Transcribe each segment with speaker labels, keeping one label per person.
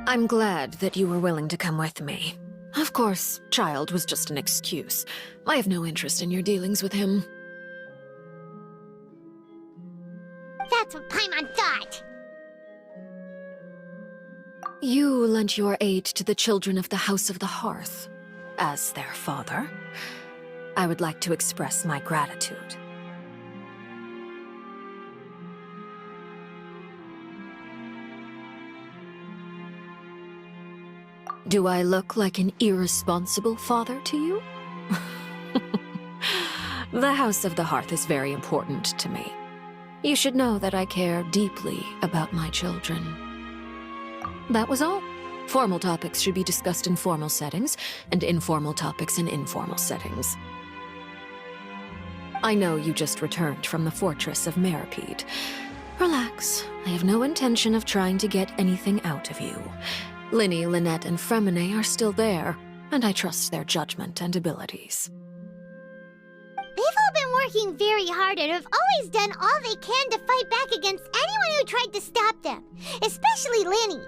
Speaker 1: I'm glad that you were willing to come with me. Of course, child was just an excuse. I have no interest in your dealings with him.
Speaker 2: That's what Paimon thought!
Speaker 1: You lent your aid to the children of the House of the Hearth. As their father, I would like to express my gratitude. Do I look like an irresponsible father to you? The House of the Hearth is very important to me. You should know that I care deeply about my children. That was all. Formal topics should be discussed in formal settings, and informal topics in informal settings. I know you just returned from the fortress of Meripede. Relax. I have no intention of trying to get anything out of you. Linny, Lynette, and Fremine are still there, and I trust their judgment and abilities.
Speaker 2: They've all been working very hard and have always done all they can to fight back against anyone who tried to stop them, especially Linny.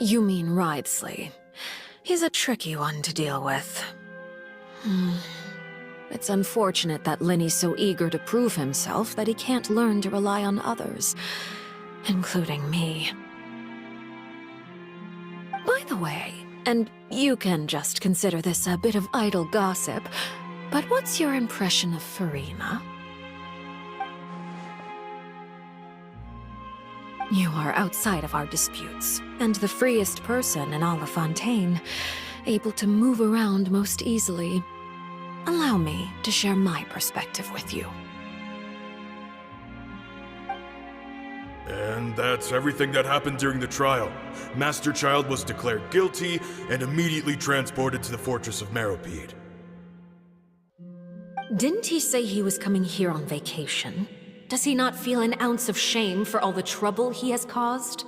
Speaker 1: You mean Wriothesley. He's a tricky one to deal with. It's unfortunate that Linny's so eager to prove himself that he can't learn to rely on others. Including me. By the way, and you can just consider this a bit of idle gossip, but what's your impression of Farina? You are outside of our disputes, and the freest person in all of Fontaine, able to move around most easily. Allow me to share my perspective with you.
Speaker 3: And that's everything that happened during the trial. Master Child was declared guilty and immediately transported to the fortress of Meripede.
Speaker 1: Didn't he say he was coming here on vacation? Does he not feel an ounce of shame for all the trouble he has caused?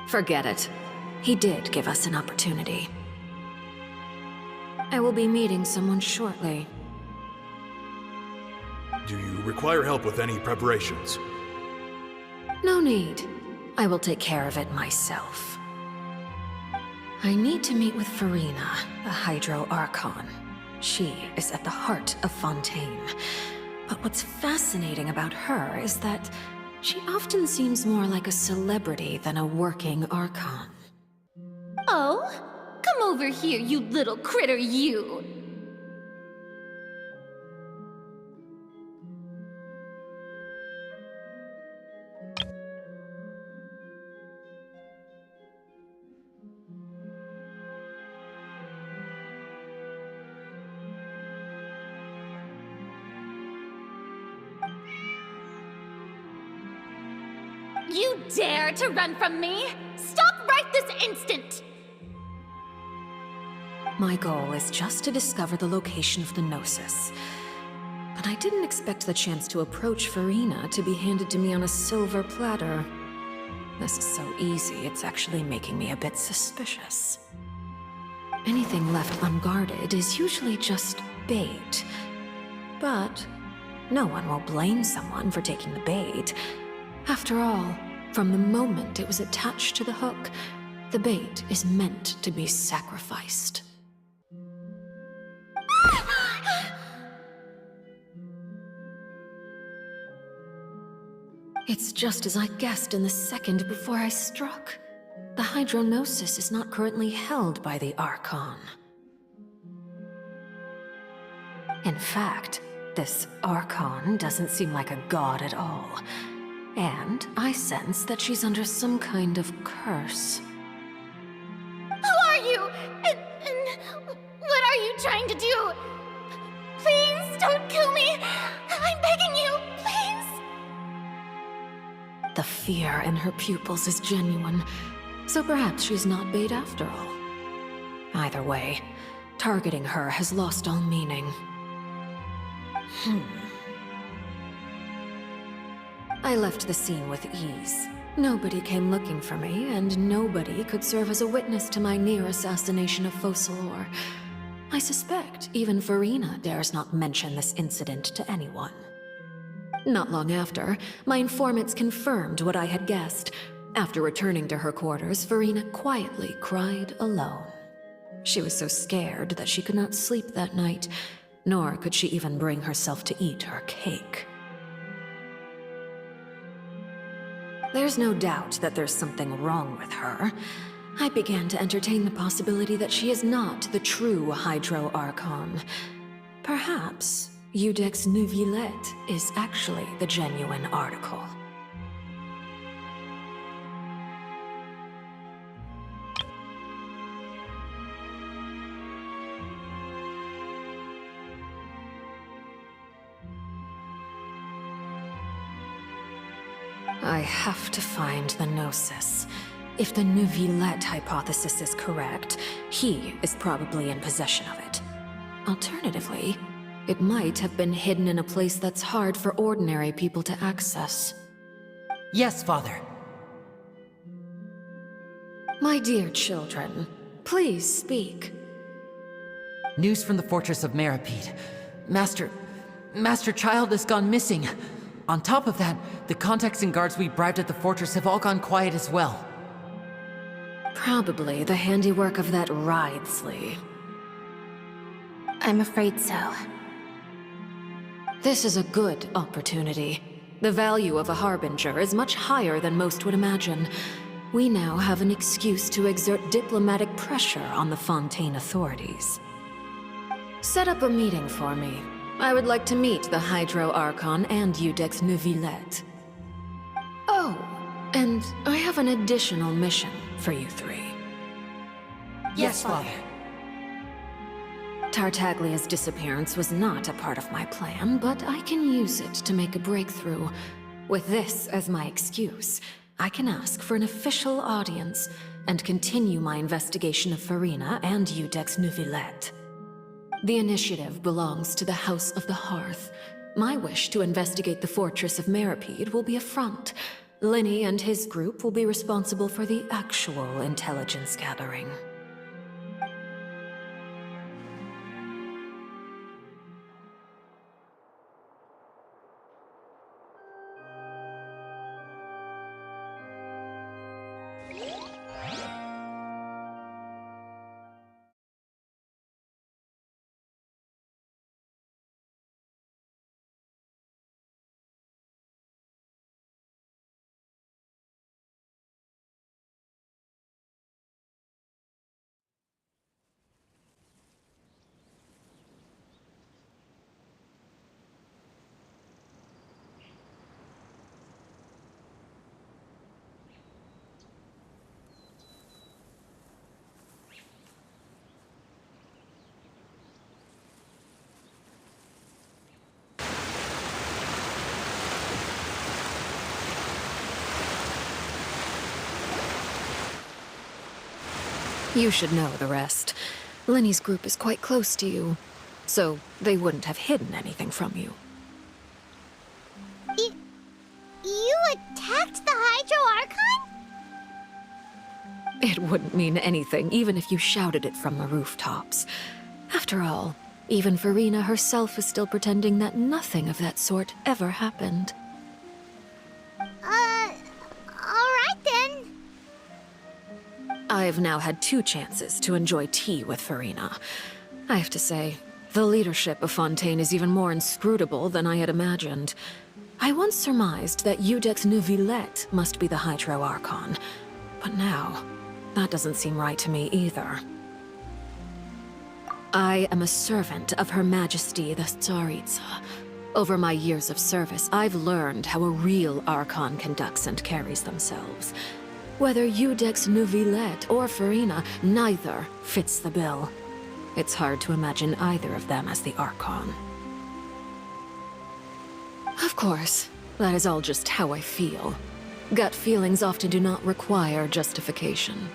Speaker 1: Forget it. He did give us an opportunity. I will be meeting someone shortly.
Speaker 3: Do you require help with any preparations?
Speaker 1: No need. I will take care of it myself. I need to meet with Farina, the Hydro Arcon. She is at the heart of Fontaine. But what's fascinating about her is that she often seems more like a celebrity than a working Archon.
Speaker 4: Oh? Come over here, you little critter, you! You dare to run from me? Stop right this instant!
Speaker 1: My goal is just to discover the location of the Gnosis. But I didn't expect the chance to approach Farina to be handed to me on a silver platter. This is so easy, it's actually making me a bit suspicious. Anything left unguarded is usually just bait. But no one will blame someone for taking the bait. After all, from the moment it was attached to the hook, the bait is meant to be sacrificed. It's just as I guessed in the second before I struck. The Hydronosis is not currently held by the Arcon. In fact, this Archon doesn't seem like a god at all. And I sense that she's under some kind of curse.
Speaker 4: Who are you? And what are you trying to do? Please don't kill me! I'm begging you, please!
Speaker 1: The fear in her pupils is genuine, so perhaps she's not bait after all. Either way, targeting her has lost all meaning. I left the scene with ease. Nobody came looking for me, and nobody could serve as a witness to my near assassination of Focalor. I suspect even Farina dares not mention this incident to anyone. Not long after, my informants confirmed what I had guessed. After returning to her quarters, Farina quietly cried alone. She was so scared that she could not sleep that night, nor could she even bring herself to eat her cake. There's no doubt that there's something wrong with her. I began to entertain the possibility that she is not the true Hydro Archon. Perhaps Iudex Neuvillette is actually the genuine article. I have to find the Gnosis. If the Neuvillette hypothesis is correct, he is probably in possession of it. Alternatively, it might have been hidden in a place that's hard for ordinary people to access.
Speaker 5: Yes, Father.
Speaker 1: My dear children, please speak.
Speaker 5: News from the fortress of Meripede. Master Child has gone missing. On top of that, the contacts and guards we bribed at the fortress have all gone quiet as well.
Speaker 1: Probably the handiwork of that Ridesley.
Speaker 4: I'm afraid so.
Speaker 1: This is a good opportunity. The value of a Harbinger is much higher than most would imagine. We now have an excuse to exert diplomatic pressure on the Fontaine authorities. Set up a meeting for me. I would like to meet the Hydro Archon and Iudex Neuvillette. Oh, and I have an additional mission for you three.
Speaker 5: Yes, Father.
Speaker 1: Tartaglia's disappearance was not a part of my plan, but I can use it to make a breakthrough. With this as my excuse, I can ask for an official audience and continue my investigation of Farina and Iudex Neuvillette. The initiative belongs to the House of the Hearth. My wish to investigate the fortress of Meripede will be a front. Linny and his group will be responsible for the actual intelligence gathering. You should know the rest. Lenny's group is quite close to you, so they wouldn't have hidden anything from you.
Speaker 2: You attacked the Hydro Archon?
Speaker 1: It wouldn't mean anything, even if you shouted it from the rooftops. After all, even Farina herself is still pretending that nothing of that sort ever happened.
Speaker 2: Alright then.
Speaker 1: I've now had 2 chances to enjoy tea with Farina. I have to say, the leadership of Fontaine is even more inscrutable than I had imagined. I once surmised that Iudex Neuvillette must be the Hydro Archon, but now, that doesn't seem right to me either. I am a servant of Her Majesty the Tsaritsa. Over my years of service, I've learned how a real Archon conducts and carries themselves. Whether Iudex Neuvillette or Farina, neither fits the bill. It's hard to imagine either of them as the Archon. Of course, that is all just how I feel. Gut feelings often do not require justification.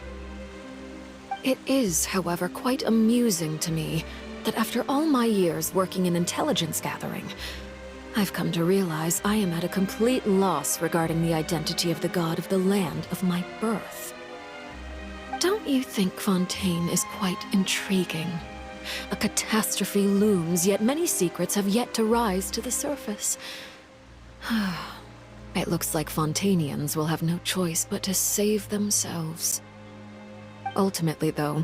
Speaker 1: It is, however, quite amusing to me that after all my years working in intelligence gathering, I've come to realize I am at a complete loss regarding the identity of the god of the land of my birth. Don't you think Fontaine is quite intriguing? A catastrophe looms, yet many secrets have yet to rise to the surface. It looks like Fontainians will have no choice but to save themselves. Ultimately, though,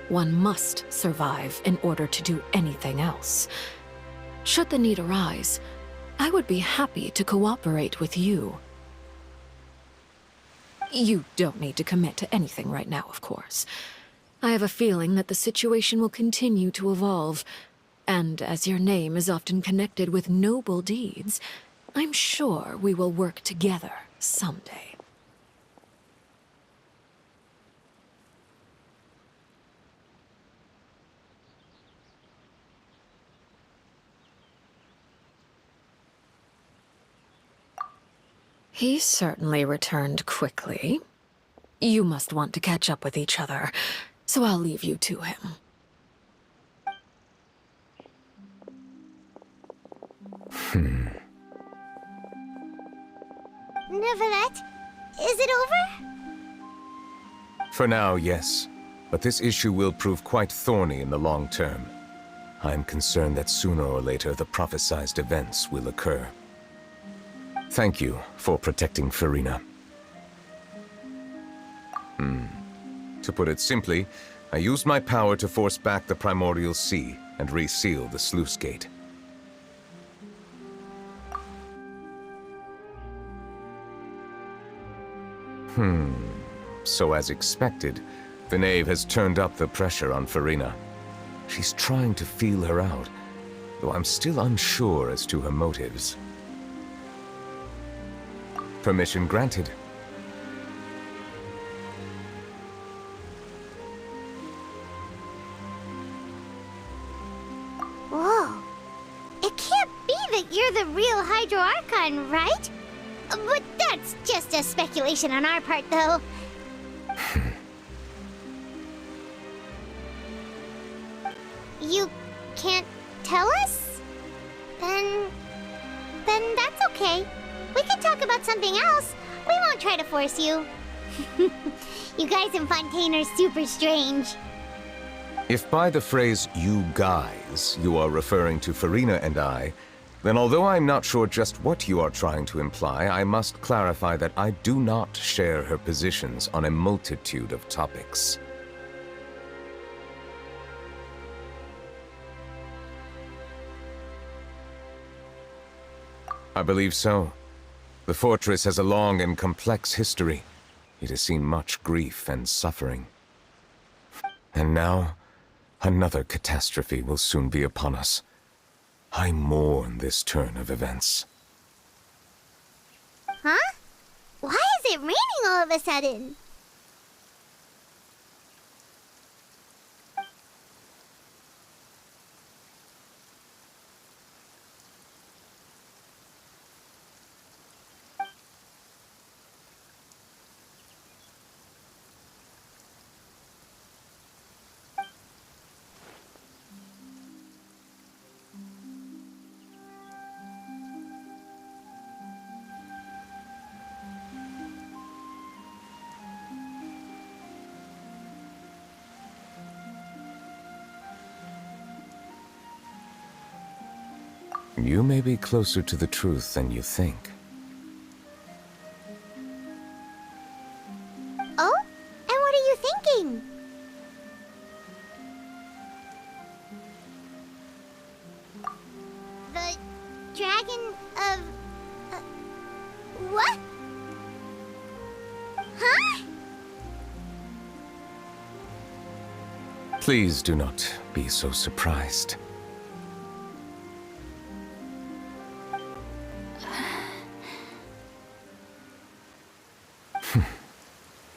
Speaker 1: one must survive in order to do anything else. Should the need arise, I would be happy to cooperate with you. You don't need to commit to anything right now, of course. I have a feeling that the situation will continue to evolve, and as your name is often connected with noble deeds, I'm sure we will work together someday. He certainly returned quickly. You must want to catch up with each other, so I'll leave you to him.
Speaker 2: Neuvillette, is it over?
Speaker 6: For now, yes. But this issue will prove quite thorny in the long term. I'm concerned that sooner or later the prophesized events will occur. Thank you for protecting Farina. To put it simply, I used my power to force back the Primordial Sea and reseal the sluice gate. So as expected, the Knave has turned up the pressure on Farina. She's trying to feel her out, though I'm still unsure as to her motives. Permission granted.
Speaker 2: Whoa. It can't be that you're the real Hydro Archon, right? But that's just a speculation on our part, though. You can't tell us? Then that's okay. We can talk about something else. We won't try to force you. You guys in Fontaine are super strange.
Speaker 6: If by the phrase, "you guys," you are referring to Farina and I, then although I'm not sure just what you are trying to imply, I must clarify that I do not share her positions on a multitude of topics. I believe so. The fortress has a long and complex history. It has seen much grief and suffering. And now, another catastrophe will soon be upon us. I mourn this turn of events.
Speaker 2: Huh? Why is it raining all of a sudden?
Speaker 6: You may be closer to the truth than you think.
Speaker 2: Oh? And what are you thinking? The dragon of... what? Huh?
Speaker 6: Please do not be so surprised.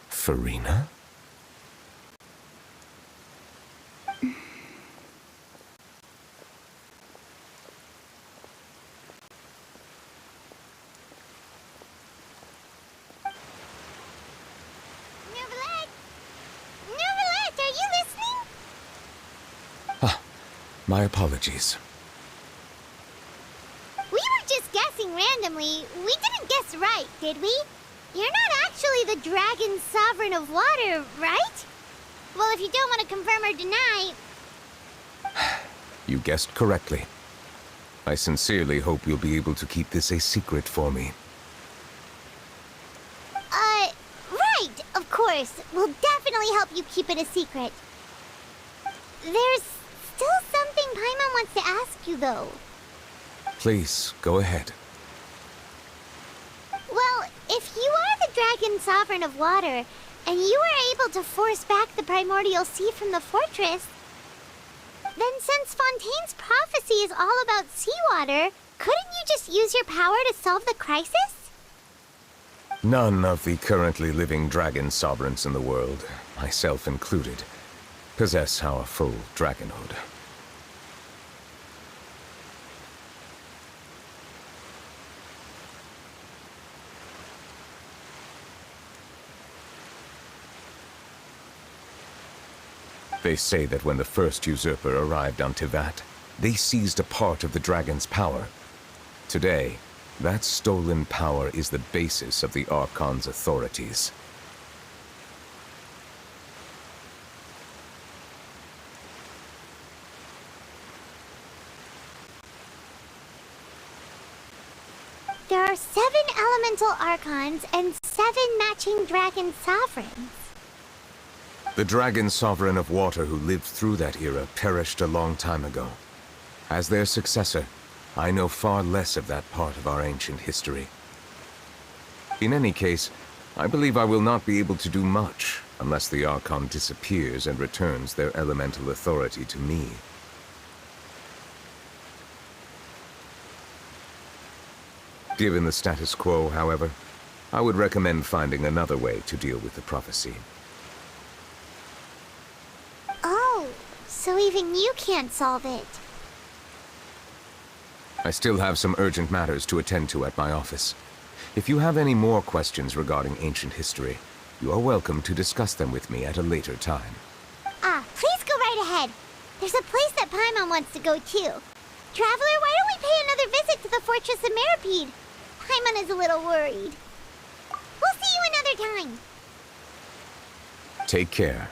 Speaker 6: Farina?
Speaker 2: Neuvillette! Neuvillette, are you listening?
Speaker 6: My apologies.
Speaker 2: We were just guessing randomly. We didn't guess right, did we? You're not actually the dragon sovereign of water, right? Well, if you don't want to confirm or deny...
Speaker 6: You guessed correctly. I sincerely hope you'll be able to keep this a secret for me.
Speaker 2: Right, of course. We'll definitely help you keep it a secret. There's still something Paimon wants to ask you, though.
Speaker 6: Please, go ahead.
Speaker 2: Well, if you are the dragon sovereign of water, and you were able to force back the primordial sea from the fortress, then since Fontaine's prophecy is all about seawater, couldn't you just use your power to solve the crisis?
Speaker 6: None of the currently living dragon sovereigns in the world, myself included, possess our full dragonhood. They say that when the first usurper arrived on Tivat, they seized a part of the dragon's power. Today, that stolen power is the basis of the Arcon's authorities.
Speaker 2: There are 7 elemental archons and 7 matching dragon sovereigns.
Speaker 6: The dragon sovereign of water who lived through that era perished a long time ago. As their successor, I know far less of that part of our ancient history. In any case, I believe I will not be able to do much unless the Arcon disappears and returns their elemental authority to me. Given the status quo, however, I would recommend finding another way to deal with the prophecy.
Speaker 2: Oh, so even you can't solve it.
Speaker 6: I still have some urgent matters to attend to at my office. If you have any more questions regarding ancient history, you are welcome to discuss them with me at a later time.
Speaker 2: Please go right ahead. There's a place that Paimon wants to go too. Traveler, why don't we pay another visit to the Fortress of Meripede? Paimon is a little worried. We'll see you another time.
Speaker 6: Take care.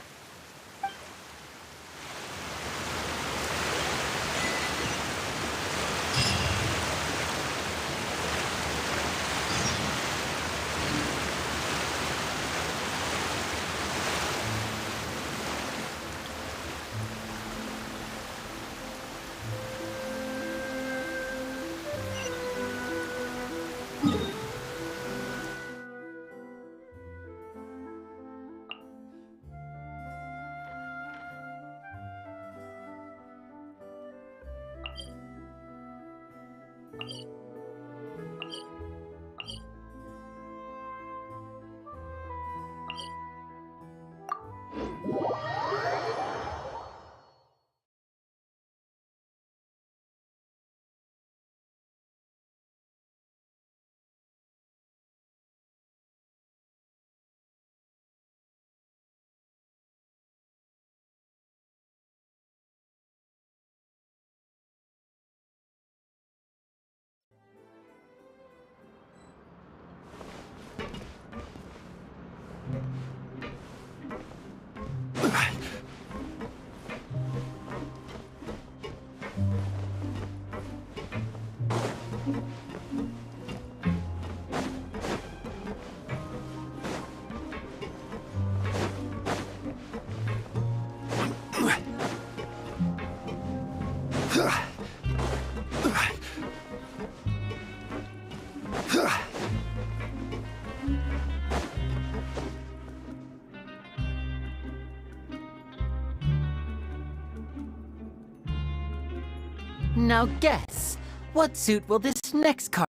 Speaker 5: Now guess, what suit will this next card?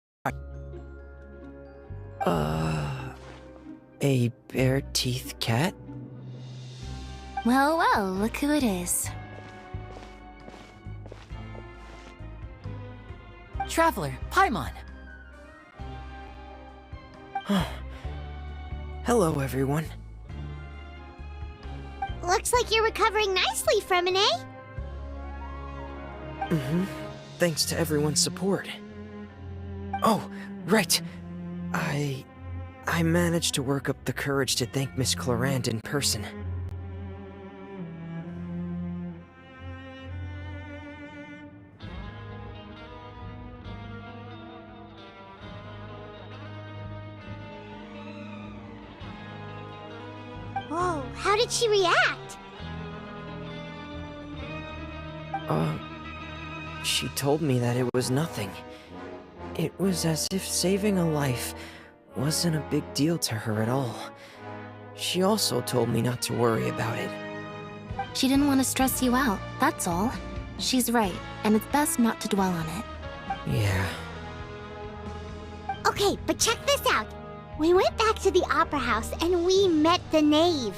Speaker 7: A bare teeth cat?
Speaker 4: Well, well, look who it is.
Speaker 5: Traveler, Paimon.
Speaker 7: Hello, everyone.
Speaker 2: Looks like you're recovering nicely from an A.
Speaker 7: Thanks to everyone's support. Oh, right. I managed to work up the courage to thank Miss Clarant in person.
Speaker 2: Whoa, how did she react?
Speaker 7: She told me that it was nothing. It was as if saving a life wasn't a big deal to her at all. She also told me not to worry about it.
Speaker 4: She didn't want to stress you out, that's all. She's right, and it's best not to dwell on it.
Speaker 7: Yeah.
Speaker 2: Okay, but check this out. We went back to the opera house and we met the knave.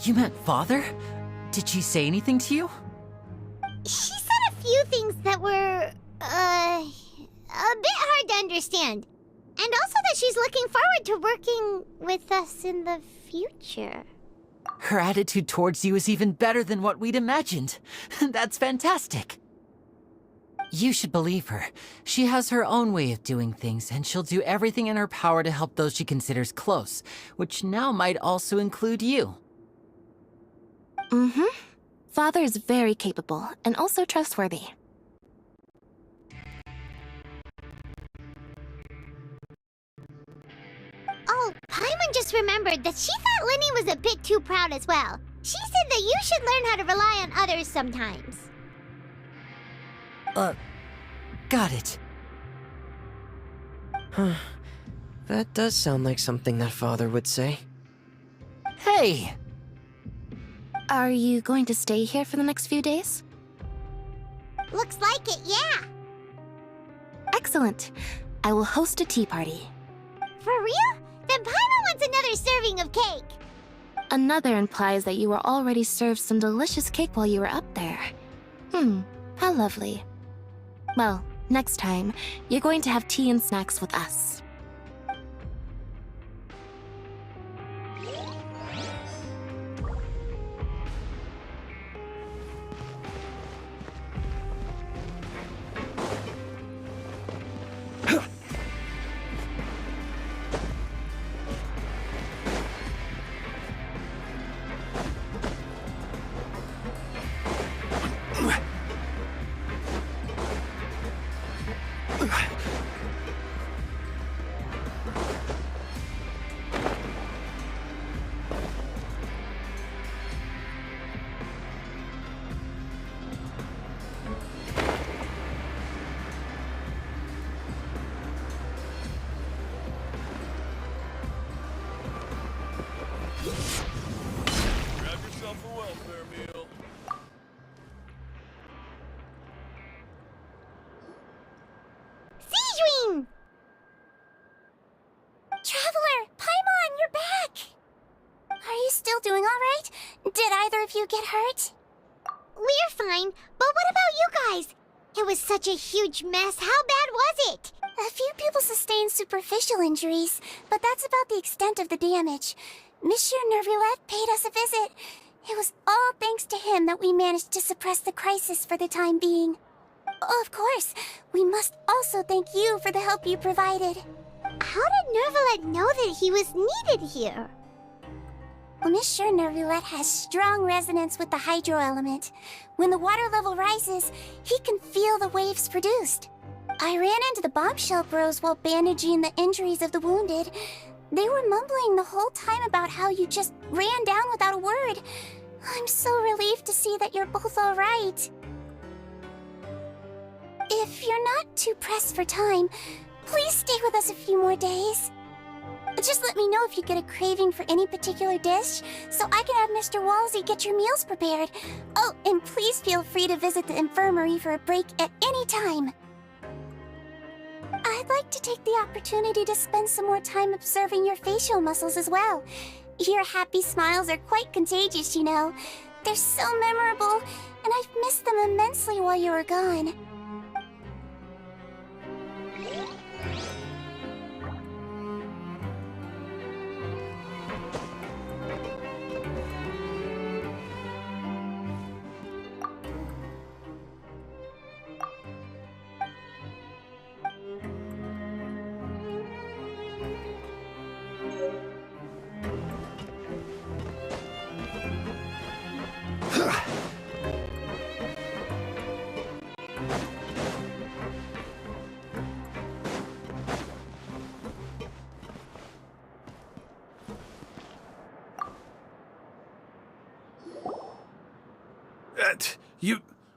Speaker 5: You met Father? Did she say anything to you?
Speaker 2: She said a few things that were, a bit hard to understand. And also that she's looking forward to working with us in the future.
Speaker 5: Her attitude towards you is even better than what we'd imagined. That's fantastic. You should believe her. She has her own way of doing things, and she'll do everything in her power to help those she considers close, which now might also include you.
Speaker 4: Father is very capable, and also trustworthy.
Speaker 2: Oh, Paimon just remembered that she thought Linny was a bit too proud as well. She said that you should learn how to rely on others sometimes.
Speaker 5: Got it.
Speaker 7: That does sound like something that Father would say.
Speaker 5: Hey!
Speaker 4: Are you going to stay here for the next few days?
Speaker 2: Looks like it, yeah.
Speaker 4: Excellent. I will host a tea party.
Speaker 2: For real? Then Paimon wants another serving of cake.
Speaker 4: Another implies that you were already served some delicious cake while you were up there. How lovely. Well, next time, you're going to have tea and snacks with us.
Speaker 3: Grab yourself a welfare meal.
Speaker 2: Seedream!
Speaker 4: Traveler! Paimon, you're back! Are you still doing alright? Did either of you get hurt?
Speaker 2: We're fine, but what about you guys? It was such a huge mess. How bad was it?
Speaker 4: A few people sustained superficial injuries, but that's about the extent of the damage. Monsieur Nervulette paid us a visit. It was all thanks to him that we managed to suppress the crisis for the time being. Of course, we must also thank you for the help you provided.
Speaker 2: How did Nervulette know that he was needed here?
Speaker 4: Well, Monsieur Nervulette has strong resonance with the hydro element. When the water level rises, he can feel the waves produced. I ran into the bombshell bros while bandaging the injuries of the wounded. They were mumbling the whole time about how you just ran down without a word. I'm so relieved to see that you're both all right. If you're not too pressed for time, please stay with us a few more days. Just let me know if you get a craving for any particular dish, so I can have Mr. Walsey get your meals prepared. Oh, and please feel free to visit the infirmary for a break at any time. I'd like to take the opportunity to spend some more time observing your facial muscles as well. Your happy smiles are quite contagious, you know. They're so memorable, and I've missed them immensely while you were gone.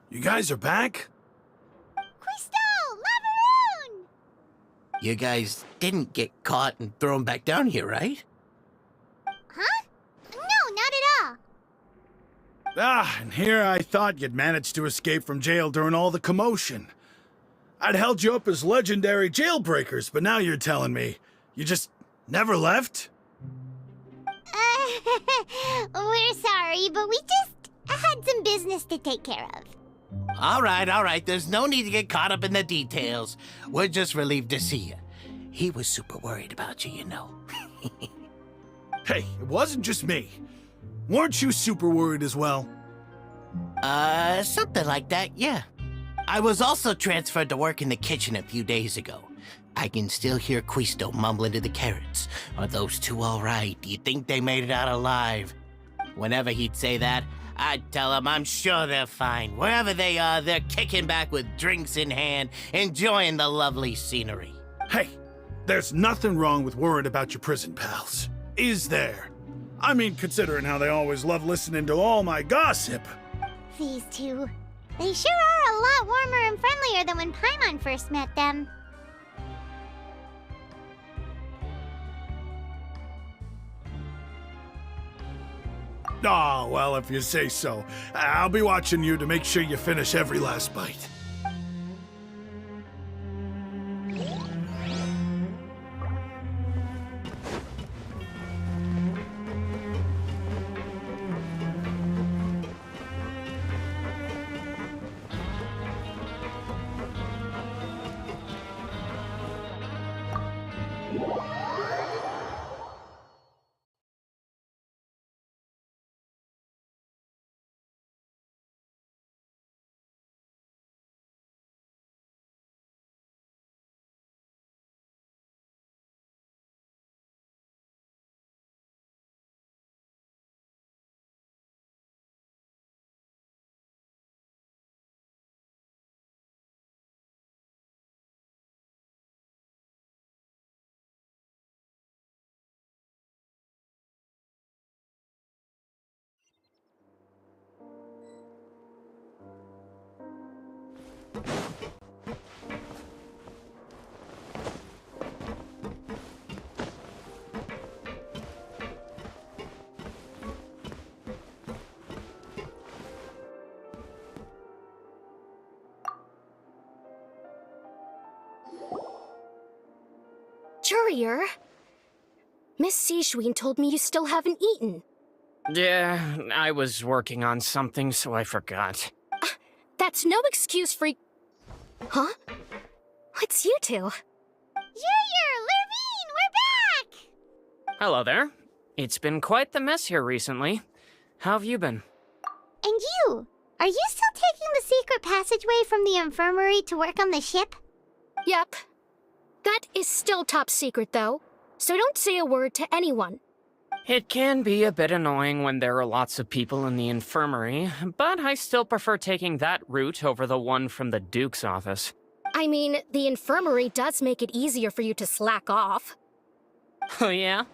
Speaker 8: You guys are back?
Speaker 2: Crystal! Lavaroon!
Speaker 9: You guys didn't get caught and thrown back down here, right?
Speaker 2: Huh? No, not at all.
Speaker 8: Ah, and here I thought you'd managed to escape from jail during all the commotion. I'd held you up as legendary jailbreakers, but now you're telling me you just never left?
Speaker 2: We're sorry, but we just had some business to take care of.
Speaker 9: All right. There's no need to get caught up in the details. We're just relieved to see you. He was super worried about you, you know.
Speaker 8: Hey, it wasn't just me. Weren't you super worried as well?
Speaker 9: Something like that, yeah. I was also transferred to work in the kitchen a few days ago. I can still hear Quisto mumbling to the carrots. Are those two all right? Do you think they made it out alive? Whenever he'd say that, I'd tell him I'm sure they're fine. Wherever they are, they're kicking back with drinks in hand, enjoying the lovely scenery.
Speaker 8: Hey, there's nothing wrong with worrying about your prison pals. Is there? I mean, considering how they always love listening to all my gossip.
Speaker 2: These two. They sure are a lot warmer and friendlier than when Paimon first met them.
Speaker 8: Oh, well, if you say so. I'll be watching you to make sure you finish every last bite.
Speaker 10: Courier, Miss Sijouin told me you still haven't eaten.
Speaker 11: Yeah, I was working on something, so I forgot.
Speaker 10: That's no excuse for... Huh? It's you two.
Speaker 2: Courier! Lurvine! We're back!
Speaker 11: Hello there. It's been quite the mess here recently. How have you been?
Speaker 2: And you? Are you still taking the secret passageway from the infirmary to work on the ship?
Speaker 10: Yep. That is still top secret, though, so don't say a word to anyone.
Speaker 11: It can be a bit annoying when there are lots of people in the infirmary, but I still prefer taking that route over the one from the Duke's office.
Speaker 10: I mean, the infirmary does make it easier for you to slack off.
Speaker 11: Oh yeah?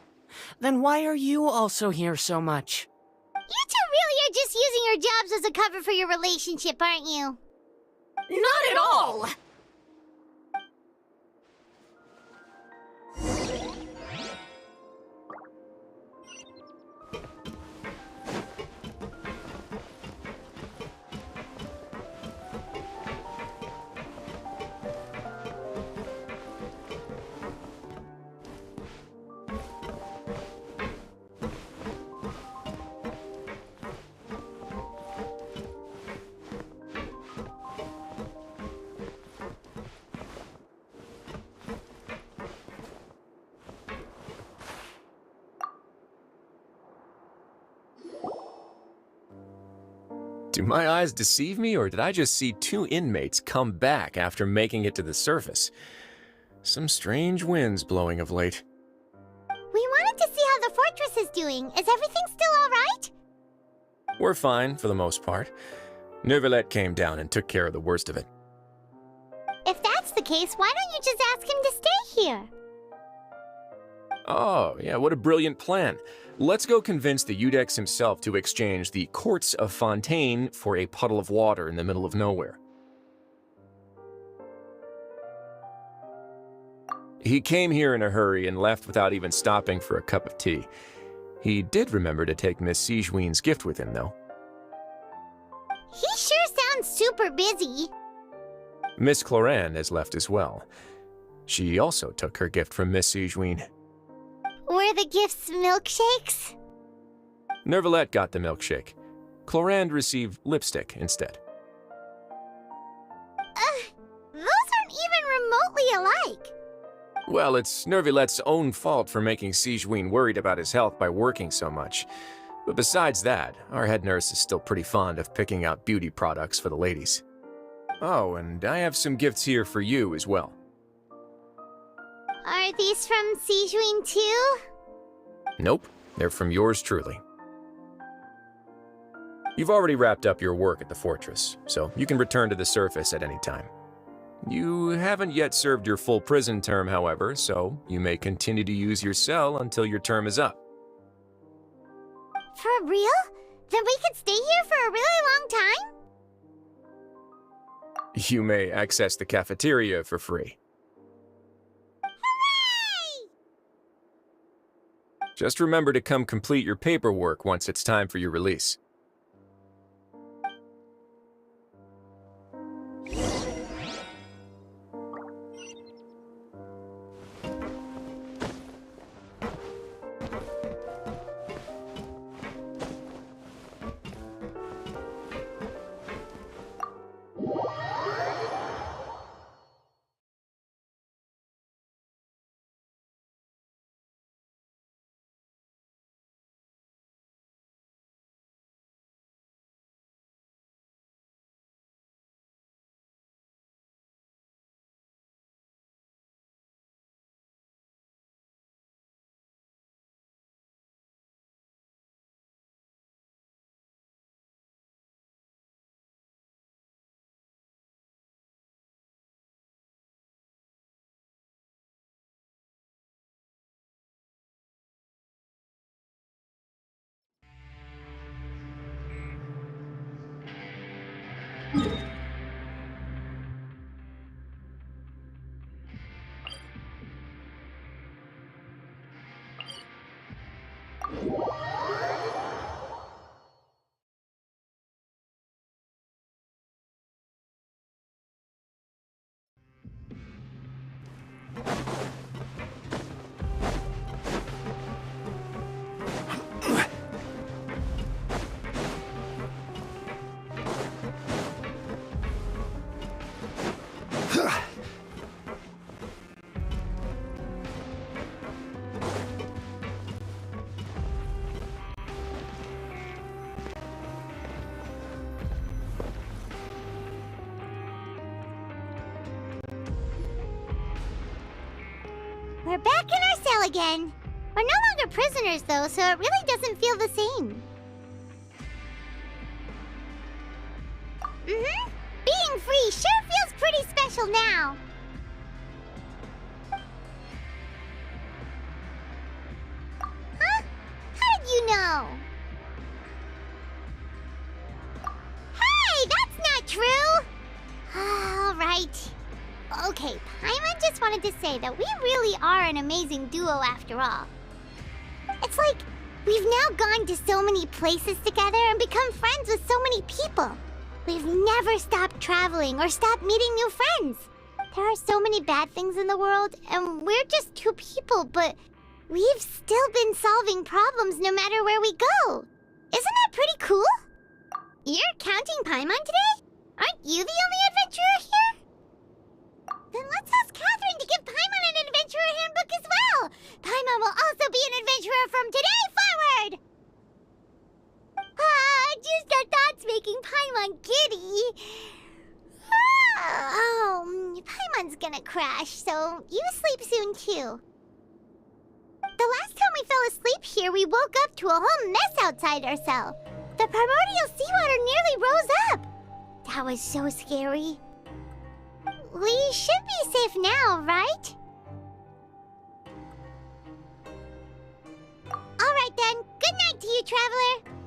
Speaker 11: Then why are you also here so much?
Speaker 2: You two really are just using your jobs as a cover for your relationship, aren't you?
Speaker 10: Not at all!
Speaker 12: Do my eyes deceive me, or did I just see two inmates come back after making it to the surface? Some strange winds blowing of late.
Speaker 2: We wanted to see how the fortress is doing. Is everything still all right?
Speaker 12: We're fine, for the most part. Neuvillette came down and took care of the worst of it.
Speaker 2: If that's the case, why don't you just ask him to stay here?
Speaker 12: Oh, yeah, what a brilliant plan. Let's go convince the Eudex himself to exchange the courts of Fontaine for a puddle of water in the middle of nowhere. He came here in a hurry and left without even stopping for a cup of tea. He did remember to take Miss Sigewinne's gift with him, though.
Speaker 2: He sure sounds super busy.
Speaker 12: Miss Cloran has left as well. She also took her gift from Miss Sigewinne.
Speaker 2: Were the gifts milkshakes?
Speaker 12: Neuvillette got the milkshake. Cloran received lipstick instead.
Speaker 2: Those aren't even remotely alike.
Speaker 12: Well, it's Neuvillette's own fault for making Sigewinne worried about his health by working so much. But besides that, our head nurse is still pretty fond of picking out beauty products for the ladies. Oh, and I have some gifts here for you as well.
Speaker 2: Are these from Sigewinne too?
Speaker 12: Nope, they're from yours truly. You've already wrapped up your work at the fortress, so you can return to the surface at any time. You haven't yet served your full prison term, however, so you may continue to use your cell until your term is up.
Speaker 2: For real? Then we could stay here for a really long time?
Speaker 12: You may access the cafeteria for free.
Speaker 2: Hooray!
Speaker 12: Just remember to come complete your paperwork once it's time for your release.
Speaker 2: We're back in our cell again. We're no longer prisoners, though, so it really doesn't feel the same. Being free sure feels pretty special now. Huh? How did you know? Hey, that's not true! All right. Okay, Paimon just wanted to say that we really are an amazing duo after all. It's like we've now gone to so many places together and become friends with so many people. We've never stopped traveling or stopped meeting new friends. There are so many bad things in the world, and we're just two people, but we've still been solving problems no matter where we go. Isn't that pretty cool? You're counting Paimon today? Aren't you the only adventurer here? Then let's ask Catherine to give Paimon an adventurer handbook as well. Paimon will also be an adventurer from today forward. Just our thoughts making Paimon kitty. Oh, Paimon's gonna crash, so you sleep soon too. The last time we fell asleep here, we woke up to a whole mess outside our cell. The primordial seawater nearly rose up. That was so scary. We should be safe now, right? All right then. Good night to you, traveler.